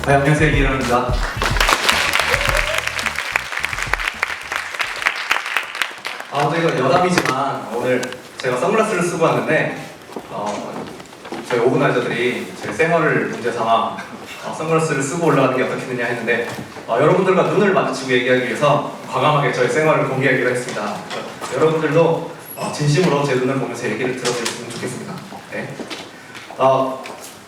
네, 안녕하세요. 이기현입니다. 저희가 여담이지만 오늘 제가 선글라스를 쓰고 왔는데 저희 오그나이저들이 제 생얼을 문제 삼아 선글라스를 쓰고 올라가는 게 어떻겠느냐 했는데 여러분들과 눈을 마주치고 얘기하기 위해서 과감하게 저희 생얼을 공개하기로 했습니다. 여러분들도 진심으로 제 눈을 보면서 얘기를 들어주셨으면 좋겠습니다. 네.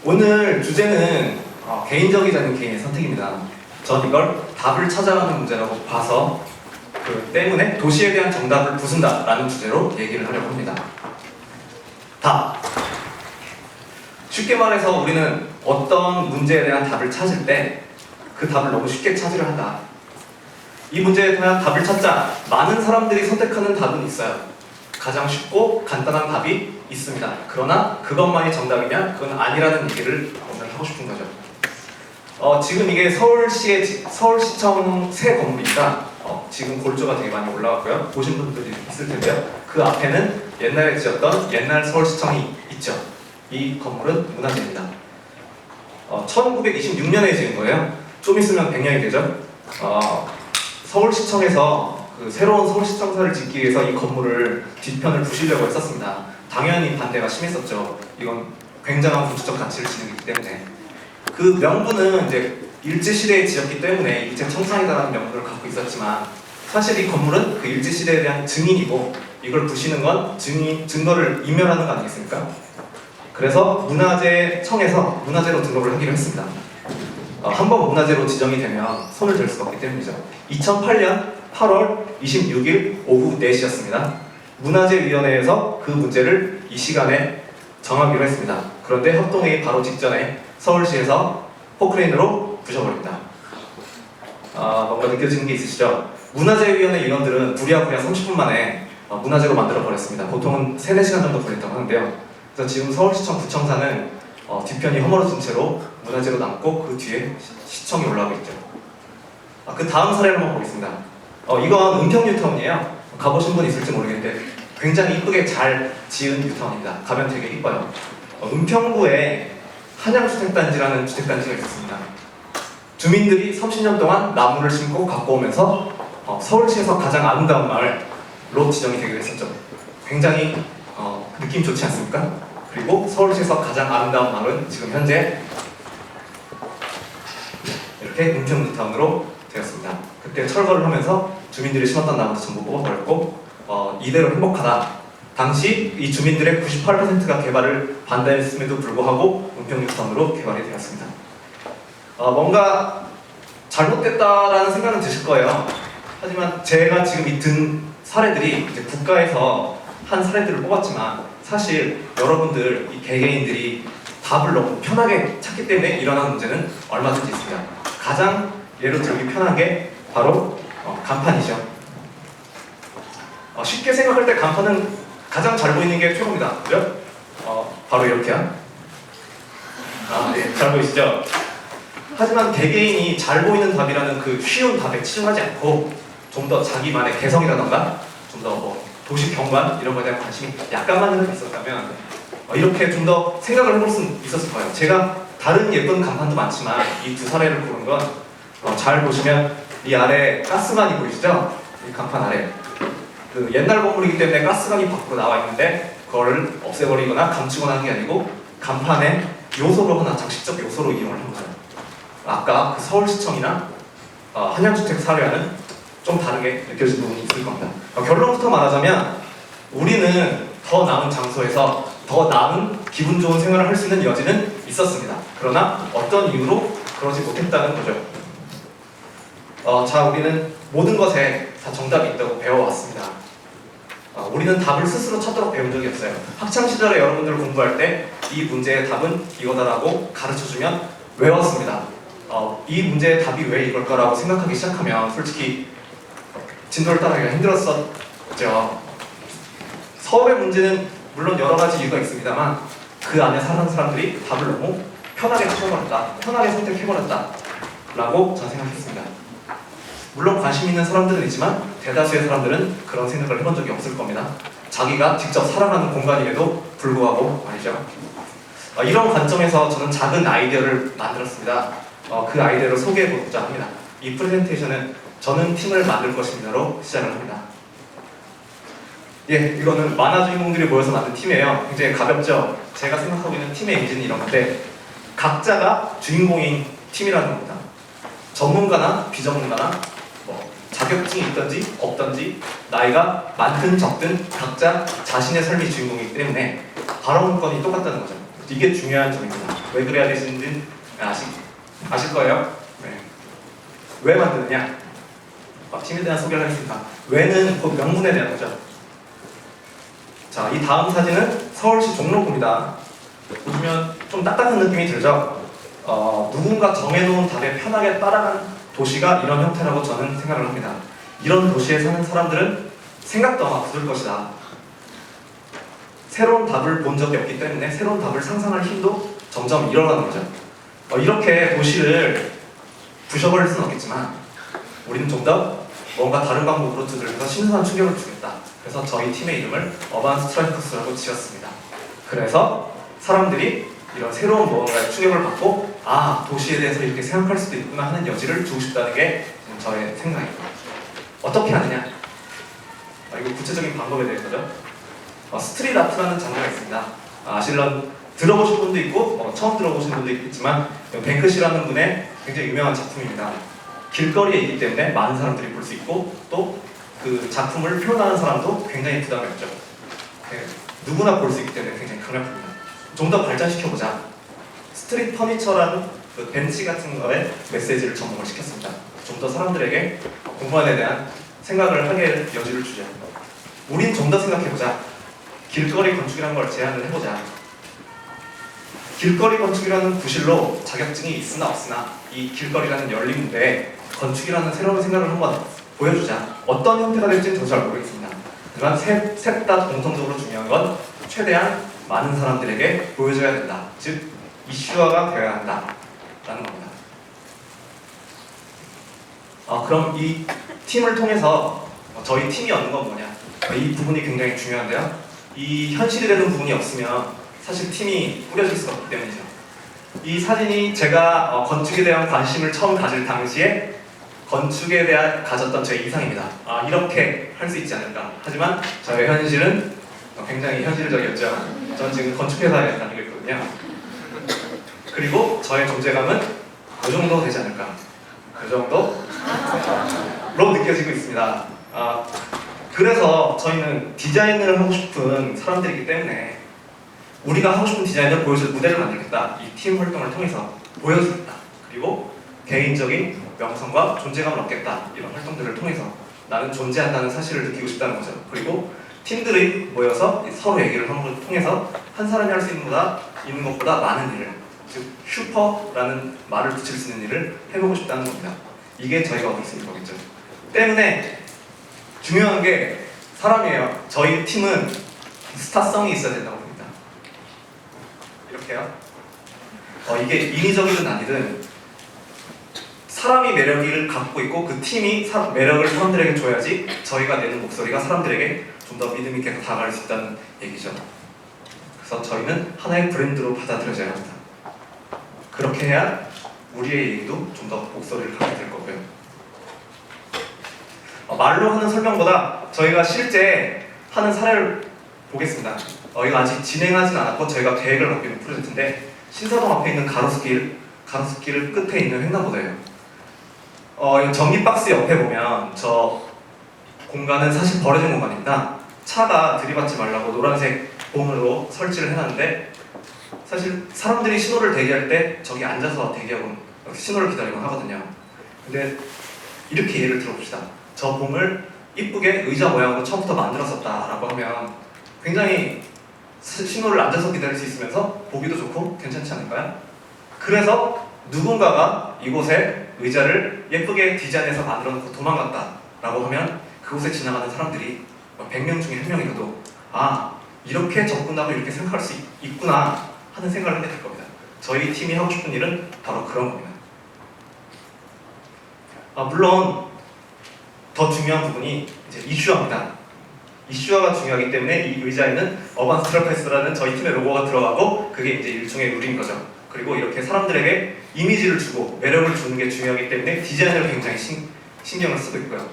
오늘 주제는 개인적이지 않은 개인의 선택입니다. 전 이걸 답을 찾아가는 문제라고 봐서 때문에 도시에 대한 정답을 부순다라는 주제로 얘기를 하려고 합니다. 답. 쉽게 말해서 우리는 어떤 문제에 대한 답을 찾을 때 그 답을 너무 쉽게 찾으려 한다. 이 문제에 대한 답을 찾자 많은 사람들이 선택하는 답은 있어요. 가장 쉽고 간단한 답이 있습니다. 그러나 그것만이 정답이냐? 그건 아니라는 얘기를 오늘 하고 싶은 거죠. 지금 이게 서울시청 새 건물입니다. 지금 골조가 되게 많이 올라왔고요. 보신 분들이 있을 텐데요. 그 앞에는 옛날에 지었던 옛날 서울시청이 있죠. 이 건물은 문화재입니다. 1926년에 지은 거예요. 좀 있으면 100년이 되죠. 서울시청에서 새로운 서울시청사를 짓기 위해서 이 건물을 뒤편을 부시려고 했었습니다. 당연히 반대가 심했었죠. 이건 굉장한 군수적 가치를 지니기 때문에. 그 명분은 이제 일제시대에 지었기 때문에 일제청산이라는 명분을 갖고 있었지만 사실 이 건물은 그 일제시대에 대한 증인이고 이걸 부시는 건 증거를 인멸하는 거 아니겠습니까? 그래서 문화재청에서 문화재로 등록을 하기로 했습니다. 한번 문화재로 지정이 되면 손을 댈 수가 없기 때문이죠. 2008년 8월 26일 오후 4시였습니다. 문화재위원회에서 그 문제를 이 시간에 정하기로 했습니다. 그런데 협동회의 바로 직전에 서울시에서 포크레인으로 부셔버립니다. 뭔가 느껴지는 게 있으시죠? 문화재위원회 위원들은 부랴부랴 30분 만에 문화재로 만들어버렸습니다. 보통은 3-4시간 정도 걸렸다고 하는데요. 그래서 지금 서울시청 구청사는 뒤편이 허물어진 채로 문화재로 남고 그 뒤에 시청이 올라오고 있죠. 그 다음 사례를 한번 보겠습니다. 이건 은평 뉴타운이에요. 가보신 분 있을지 모르겠는데 굉장히 이쁘게 잘 지은 뉴타운입니다. 가면 되게 이뻐요. 은평구에 한양주택단지라는 주택단지가 있었습니다. 주민들이 30년 동안 나무를 심고 갖고 오면서 서울시에서 가장 아름다운 마을로 지정이 되기로 했었죠. 굉장히 느낌 좋지 않습니까? 그리고 서울시에서 가장 아름다운 마을은 지금 현재 이렇게 은평 뉴타운으로 되었습니다. 그때 철거를 하면서 주민들이 심었던 나무도 전부 뽑아버렸고 이대로 행복하다. 당시 이 주민들의 98%가 개발을 반대했음에도 불구하고 은평 뉴타운으로 개발이 되었습니다. 뭔가 잘못됐다라는 생각은 드실 거예요. 하지만 제가 지금 이 든 사례들이 이제 국가에서 한 사례들을 뽑았지만 사실 여러분들 이 개개인들이 답을 너무 편하게 찾기 때문에 일어나는 문제는 얼마든지 있습니다. 가장 예로 들기 편한 게 바로 간판이죠. 쉽게 생각할 때 간판은 가장 잘 보이는 게 최고입니다. 그죠? 바로 이렇게요. 네, 잘 보이시죠? 하지만 개개인이 잘 보이는 답이라는 그 쉬운 답에 치중하지 않고 좀 더 자기만의 개성이라던가 좀 더 도시 경관 이런 거에 대한 관심이 약간만 있었다면 이렇게 좀 더 생각을 해볼 수 있었을 거예요. 제가 다른 예쁜 간판도 많지만 이 두 사례를 고른 건 잘 보시면 이 아래 가스관이 보이시죠? 이 간판 아래 그 옛날 건물이기 때문에 가스관이 밖으로 나와 있는데 그걸 없애버리거나 감추거나 하는 게 아니고 간판의 요소로 하나 장식적 요소로 이용을 한 거죠. 아까 그 서울시청이나 한양주택 사례와는 좀 다르게 느껴지는 부분이 있을 겁니다. 결론부터 말하자면 우리는 더 나은 장소에서 더 나은 기분 좋은 생활을 할 수 있는 여지는 있었습니다. 그러나 어떤 이유로 그러지 못했다는 거죠. 자, 우리는 모든 것에 다 정답이 있다고 배워왔습니다. 우리는 답을 스스로 찾도록 배운 적이 없어요. 학창시절에 여러분들 공부할 때 이 문제의 답은 이거다라고 가르쳐주면 외웠습니다. 이 문제의 답이 왜 이걸까라고 생각하기 시작하면 솔직히 진도를 따라가기가 힘들었었죠. 서울의 문제는 물론 여러 가지 이유가 있습니다만 그 안에 사는 사람들이 답을 너무 편하게 찾아버렸다, 편하게 선택해버렸다 라고 저는 생각했습니다. 물론 관심 있는 사람들은 있지만 대다수의 사람들은 그런 생각을 해본 적이 없을 겁니다. 자기가 직접 살아가는 공간임에도 불구하고 말이죠. 이런 관점에서 저는 작은 아이디어를 만들었습니다. 그 아이디어를 소개해보고자 합니다. 이 프레젠테이션은 저는 팀을 만들 것입니다로 시작을 합니다. 예, 이거는 만화 주인공들이 모여서 만든 팀이에요. 굉장히 가볍죠? 제가 생각하고 있는 팀의 이미지는 이런 건데 각자가 주인공인 팀이라는 겁니다. 전문가나 비전문가나 자격증이 있든지 없든지 나이가 많든 적든 각자 자신의 삶이 주인공이기 때문에 발언권이 똑같다는 거죠. 이게 중요한 점입니다. 왜 그래야 되시는지 아실 거예요? 네. 왜 만드느냐? 팀에 대한 소개를 하겠습니다. 왜는 곧 명분에 대한 거죠. 자, 이 다음 사진은 서울시 종로구입니다. 보시면 좀 딱딱한 느낌이 들죠? 누군가 정해놓은 답에 편하게 따라간 도시가 이런 형태라고 저는 생각을 합니다. 이런 도시에 사는 사람들은 생각도 아마 부을 것이다. 새로운 답을 본 적이 없기 때문에 새로운 답을 상상할 힘도 점점 잃어가는 거죠. 이렇게 도시를 부셔버릴 수는 없겠지만 우리는 좀 더 뭔가 다른 방법으로 두들겨서 신선한 충격을 주겠다. 그래서 저희 팀의 이름을 어반 스트라이커스라고 지었습니다. 그래서 사람들이 이런 새로운 무언가에 충격을 받고 도시에 대해서 이렇게 생각할 수도 있구나 하는 여지를 주고 싶다는 게 저의 생각입니다. 어떻게 하느냐? 이거 구체적인 방법에 대해서죠. 스트릿 아트라는 장르가 있습니다. 들어보신 분도 있고 처음 들어보신 분도 있겠지만 뱅크시라는 분의 굉장히 유명한 작품입니다. 길거리에 있기 때문에 많은 사람들이 볼 수 있고 또 그 작품을 표현하는 사람도 굉장히 부담이 없죠. 누구나 볼 수 있기 때문에 굉장히 강력합니다. 좀 더 발전시켜보자. 스트릿 퍼니처라는 그 벤치 같은 거에 메시지를 접목을 시켰습니다. 좀 더 사람들에게 공간에 대한 생각을 하게 여지를 주자. 우린 좀 더 생각해보자. 길거리 건축이라는 걸 제안을 해보자. 길거리 건축이라는 구실로 자격증이 있으나 없으나 이 길거리라는 열린 무대에 건축이라는 새로운 생각을 한번 보여주자. 어떤 형태가 될지는 저도 잘 모르겠습니다. 하지만 셋 다 공통적으로 중요한 건 최대한 많은 사람들에게 보여줘야 된다. 즉 이슈화가 되어야 한다 라는 겁니다. 그럼 이 팀을 통해서 저희 팀이 얻는 건 뭐냐? 이 부분이 굉장히 중요한데요. 이 현실이 되는 부분이 없으면 사실 팀이 꾸려질 수가 없기 때문이죠. 이 사진이 제가 건축에 대한 관심을 처음 가질 당시에 건축에 대한 가졌던 제 이상입니다. 이렇게 할 수 있지 않을까. 하지만 저의 현실은 굉장히 현실적이었죠. 저는 지금 건축회사에 다니고 있거든요. 그리고 저의 존재감은 그 정도 되지 않을까. 그 정도로 느껴지고 있습니다. 그래서 저희는 디자인을 하고 싶은 사람들이기 때문에 우리가 하고 싶은 디자인을 보여줄 무대를 만들겠다. 이 팀 활동을 통해서 보여주겠다. 그리고 개인적인 명성과 존재감을 얻겠다. 이런 활동들을 통해서 나는 존재한다는 사실을 느끼고 싶다는 거죠. 그리고 팀들이 모여서 서로 얘기를 하는 걸 통해서 한 사람이 할 수 있는 것보다 많은 일을, 즉 슈퍼라는 말을 붙일 수 있는 일을 해보고 싶다는 겁니다. 이게 저희가 얻을 수 있는 거겠죠. 때문에 중요한 게 사람이에요. 저희 팀은 스타성이 있어야 된다고 봅니다. 이렇게요. 이게 인위적이든 아니든 사람이 매력을 갖고 있고 그 팀이 매력을 사람들에게 줘야지 저희가 내는 목소리가 사람들에게 좀 더 믿음 있게 다가갈 수 있다는 얘기죠. 그래서 저희는 하나의 브랜드로 받아들여져야 합니다. 그렇게 해야 우리의 얘기도 좀 더 목소리를 갖게 될 거고요. 말로 하는 설명보다 저희가 실제 하는 사례를 보겠습니다. 이거 아직 진행하진 않았고 저희가 계획을 갖고 있는 프로젝트인데 신사동 앞에 있는 가로수길 끝에 있는 횡단보도예요. 전기박스 옆에 보면 저 공간은 사실 버려진 공간입니다. 차가 들이받지 말라고 노란색 봉으로 설치를 해놨는데 사실 사람들이 신호를 대기할 때 저기 앉아서 대기하고 신호를 기다리곤 하거든요. 근데 이렇게 예를 들어봅시다. 저 봉을 이쁘게 의자 모양으로 처음부터 만들었었다라고 하면 굉장히 신호를 앉아서 기다릴 수 있으면서 보기도 좋고 괜찮지 않을까요? 그래서 누군가가 이곳에 의자를 예쁘게 디자인해서 만들어 놓고 도망갔다라고 하면 그곳에 지나가는 사람들이 100명 중에 1명이라도 이렇게 접근하고 이렇게 생각할 수 있구나 하는 생각을 하게 될 겁니다. 저희 팀이 하고 싶은 일은 바로 그런 겁니다. 물론 더 중요한 부분이 이제 이슈화입니다. 이슈화가 중요하기 때문에 이 의자에는 어반 스트라이커스라는 저희 팀의 로고가 들어가고 그게 이제 일종의 룰인 거죠. 그리고 이렇게 사람들에게 이미지를 주고 매력을 주는 게 중요하기 때문에 디자인을 굉장히 신경을 쓰고 있고요.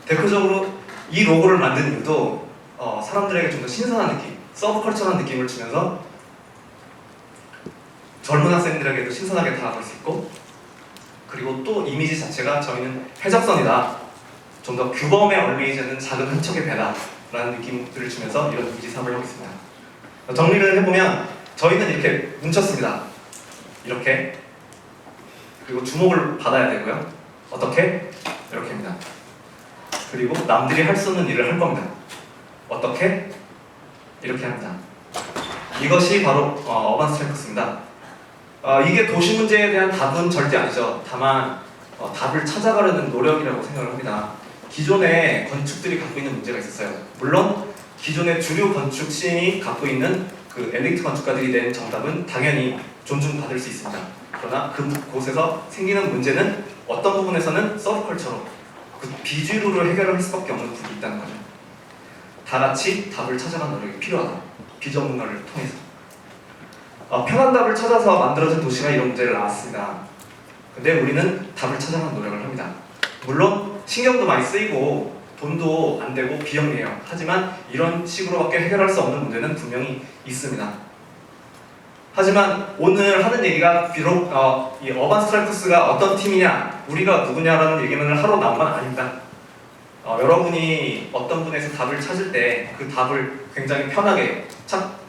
대표적으로 이 로고를 만든 이유도 사람들에게 좀 더 신선한 느낌, 서브컬처런 느낌을 주면서 젊은 학생들에게도 신선하게 다가갈 수 있고, 그리고 또 이미지 자체가 저희는 해적선이다, 좀 더 규범에 얽매이지 않는 작은 한 척의 배다 라는 느낌들을 주면서 이런 이미지 사업을 하고 있습니다. 정리를 해보면 저희는 이렇게 뭉쳤습니다. 이렇게. 그리고 주목을 받아야 되고요. 어떻게? 이렇게입니다. 그리고 남들이 할 수 없는 일을 할 겁니다. 어떻게? 이렇게 합니다. 이것이 바로 어반 스트렝커스입니다. 이게 도시 문제에 대한 답은 절대 아니죠. 다만 답을 찾아가려는 노력이라고 생각을 합니다. 기존의 건축들이 갖고 있는 문제가 있었어요. 물론 기존의 주류 건축 씬이 갖고 있는 그 엘리트 건축가들이 낸 정답은 당연히 존중받을 수 있습니다. 그러나 그곳에서 생기는 문제는 어떤 부분에서는 서브컬처로 그 비주류를 해결할 수밖에 없는 부분이 있다는 거죠. 다 같이 답을 찾아가는 노력이 필요하다. 비전문가를 통해서. 편한 답을 찾아서 만들어진 도시가 이런 문제를 낳았습니다. 근데 우리는 답을 찾아가는 노력을 합니다. 물론 신경도 많이 쓰이고 돈도 안 되고 비영리해요. 하지만 이런 식으로밖에 해결할 수 없는 문제는 분명히 있습니다. 하지만 오늘 하는 얘기가 비록 이 어반 스트렝커스가 어떤 팀이냐, 우리가 누구냐라는 얘기만을 하러 나온 건 아닙니다. 여러분이 어떤 분에서 답을 찾을 때 그 답을 굉장히 편하게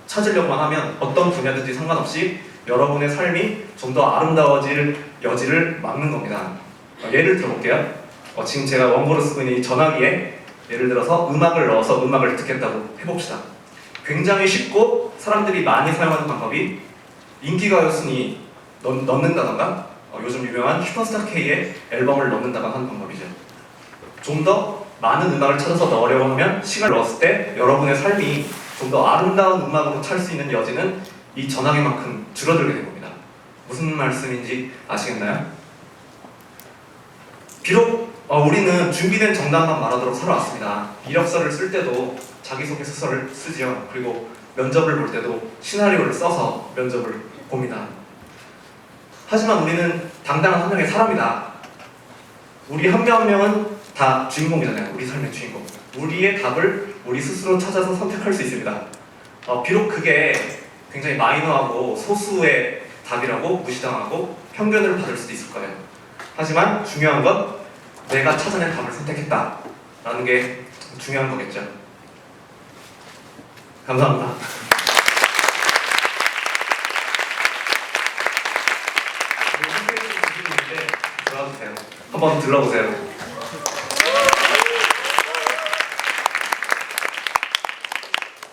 찾으려고만 하면 어떤 분야든지 상관없이 여러분의 삶이 좀 더 아름다워질 여지를 막는 겁니다. 예를 들어볼게요. 지금 제가 원고로 쓰고 있는 이 전화기에 예를 들어서 음악을 넣어서 음악을 듣겠다고 해봅시다. 굉장히 쉽고 사람들이 많이 사용하는 방법이 인기가요 순위 넣는다던가 요즘 유명한 슈퍼스타 K의 앨범을 넣는다던가 하는 방법이죠. 좀 더 많은 음악을 찾아서 넣으려고 하면 시간을 넣었을 때 여러분의 삶이 좀 더 아름다운 음악으로 찰 수 있는 여지는 이 전화기만큼 줄어들게 된 겁니다. 무슨 말씀인지 아시겠나요? 비록 우리는 준비된 정답만 말하도록 살아왔습니다. 이력서를 쓸 때도 자기소개서를 쓰지요. 그리고 면접을 볼 때도 시나리오를 써서 면접을 봅니다. 하지만 우리는 당당한 한 명의 사람이다. 우리 한 명 한 명은 다 주인공이잖아요. 우리 삶의 주인공. 우리의 답을 우리 스스로 찾아서 선택할 수 있습니다. 비록 그게 굉장히 마이너하고 소수의 답이라고 무시당하고 편견을 받을 수도 있을 거예요. 하지만 중요한 건 내가 찾아낸 답을 선택했다 라는 게 중요한 거겠죠. 감사합니다. 들어와도 돼요. 한번 들러보세요.